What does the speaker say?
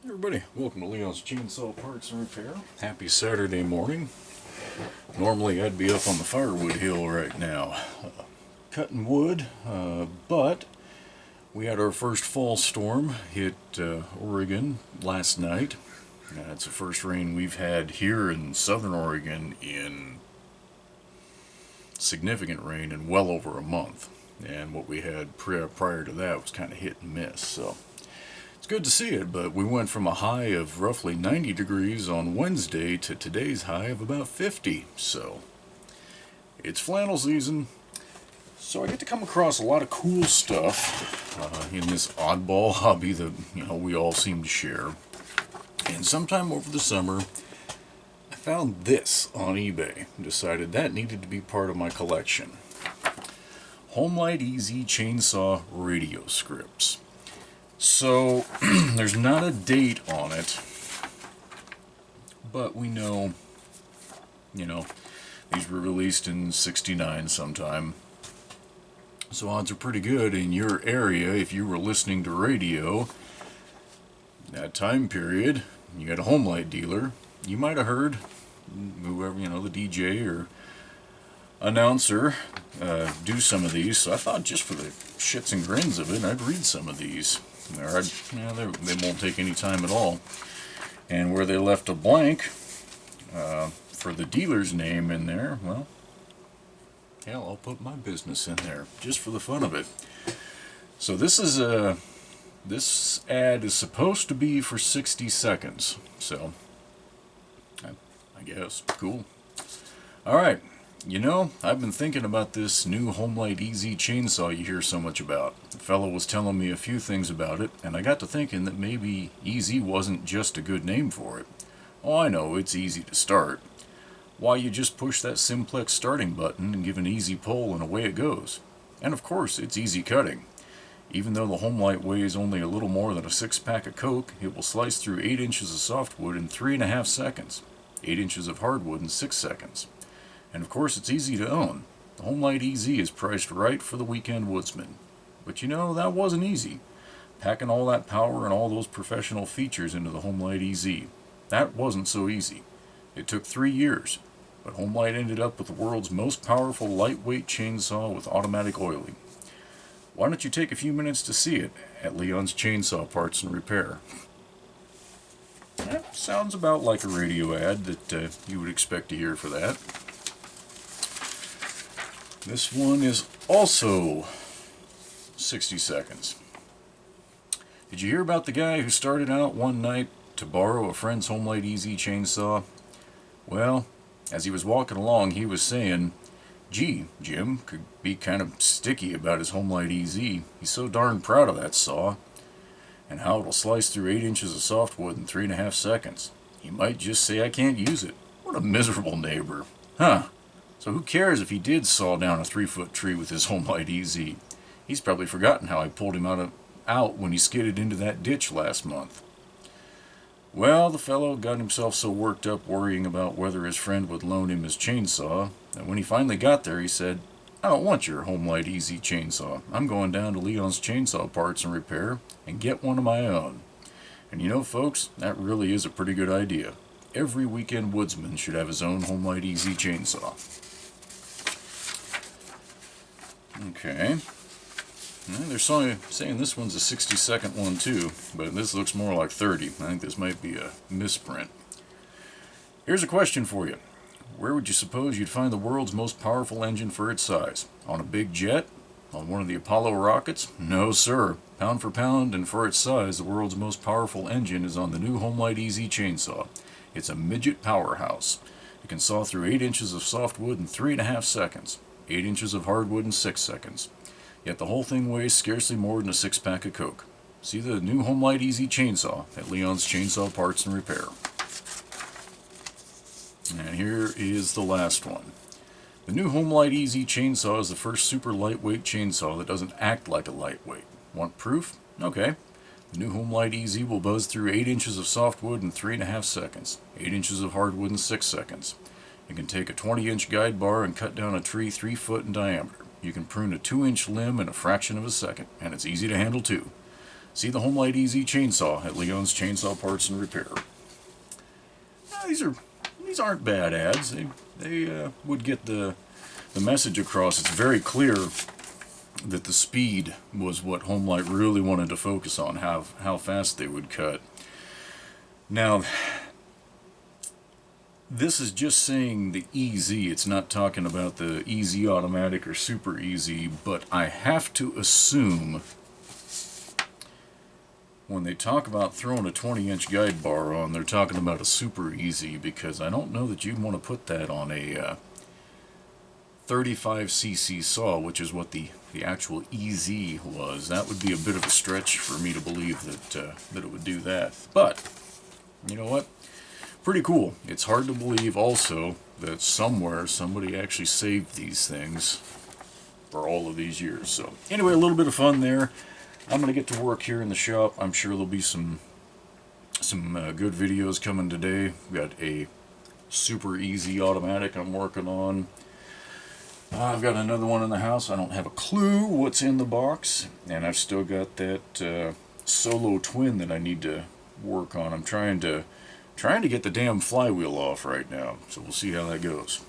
Everybody, welcome to Leon's Chainsaw Parts and Repair. Happy Saturday morning. Normally I'd be up on the firewood hill right now, cutting wood, but we had our first fall storm hit Oregon last night. It's the first rain we've had here in southern Oregon in significant rain in well over a month. And what we had prior to that was kind of hit and miss, so it's good to see it, but we went from a high of roughly 90 degrees on Wednesday to today's high of about 50. So it's flannel season. So I get to come across a lot of cool stuff in this oddball hobby that we all seem to share. And sometime over the summer, I found this on eBay and decided that needed to be part of my collection. Homelite EZ chainsaw radio scripts. So, there's not a date on it, but we know, these were released in '69 sometime. So odds are pretty good in your area, if you were listening to radio, that time period, you had a Homelite dealer, you might have heard whoever, the DJ or announcer do some of these. So I thought just for the shits and grins of it, I'd read some of these. They won't take any time at all. And where they left a blank for the dealer's name in there, well, hell, I'll put my business in there just for the fun of it. So this ad is supposed to be for 60 seconds. So I guess cool. All right. I've been thinking about this new Homelite EZ chainsaw you hear so much about. The fellow was telling me a few things about it, and I got to thinking that maybe EZ wasn't just a good name for it. Oh, I know, it's easy to start. Why, you just push that simplex starting button and give an easy pull and away it goes. And of course, it's easy cutting. Even though the Homelite weighs only a little more than a 6-pack of Coke, it will slice through 8 inches of softwood in 3.5 seconds, 8 inches of hardwood in 6 seconds. And of course, it's easy to own. The Homelite EZ is priced right for the weekend woodsman. But that wasn't easy. Packing all that power and all those professional features into the Homelite EZ. That wasn't so easy. It took 3 years. But Homelite ended up with the world's most powerful lightweight chainsaw with automatic oiling. Why don't you take a few minutes to see it at Leon's Chainsaw Parts and Repair? That sounds about like a radio ad that you would expect to hear for that. This one is also 60 seconds. Did you hear about the guy who started out one night to borrow a friend's Homelite EZ chainsaw? Well, as he was walking along, he was saying, "Gee, Jim could be kind of sticky about his Homelite EZ. He's so darn proud of that saw, and how it'll slice through 8 inches of softwood in 3.5 seconds. He might just say I can't use it. What a miserable neighbor. Huh. So who cares if he did saw down a 3-foot tree with his Homelite EZ? He's probably forgotten how I pulled him out when he skidded into that ditch last month." Well, the fellow got himself so worked up worrying about whether his friend would loan him his chainsaw that when he finally got there, he said, "I don't want your Homelite EZ chainsaw. I'm going down to Leon's Chainsaw Parts and Repair and get one of my own." And folks, that really is a pretty good idea. Every weekend woodsman should have his own Homelite EZ chainsaw. Okay. They're saying this one's a 60-second one too, but this looks more like 30. I think this might be a misprint. Here's a question for you. Where would you suppose you'd find the world's most powerful engine for its size? On a big jet? On one of the Apollo rockets? No, sir. Pound for pound and for its size, the world's most powerful engine is on the new Homelite EZ chainsaw. It's a midget powerhouse. It can saw through 8 inches of softwood in 3.5 seconds, 8 inches of hardwood in 6 seconds. Yet the whole thing weighs scarcely more than a 6-pack of Coke. See the new Homelite EZ chainsaw at Leon's Chainsaw Parts and Repair. And here is the last one. The new Homelite EZ chainsaw is the first super lightweight chainsaw that doesn't act like a lightweight. Want proof? Okay. The new Homelite EZ will buzz through 8 inches of softwood in 3.5 seconds, 8 inches of hardwood in 6 seconds. It can take a 20-inch guide bar and cut down a tree 3 foot in diameter. You can prune a 2-inch limb in a fraction of a second, and it's easy to handle too. See the Homelite EZ chainsaw at Leon's Chainsaw Parts and Repair. These aren't bad ads. They would get the message across. It's very clear that the speed was what Homelite really wanted to focus on, how fast they would cut. Now, this is just saying the EZ. It's not talking about the EZ automatic or super easy, but I have to assume when they talk about throwing a 20-inch guide bar on, they're talking about a super easy, because I don't know that you'd want to put that on a 35cc saw, which is what the actual EZ was. That would be a bit of a stretch for me to believe that it would do that. But, you know what? Pretty cool. It's hard to believe also that somewhere somebody actually saved these things for all of these years. So, anyway, a little bit of fun there. I'm going to get to work here in the shop. I'm sure there'll be some good videos coming today. We've got a super easy automatic I'm working on. I've got another one in the house. I don't have a clue what's in the box. And I've still got that solo twin that I need to work on. I'm trying to get the damn flywheel off right now. So we'll see how that goes.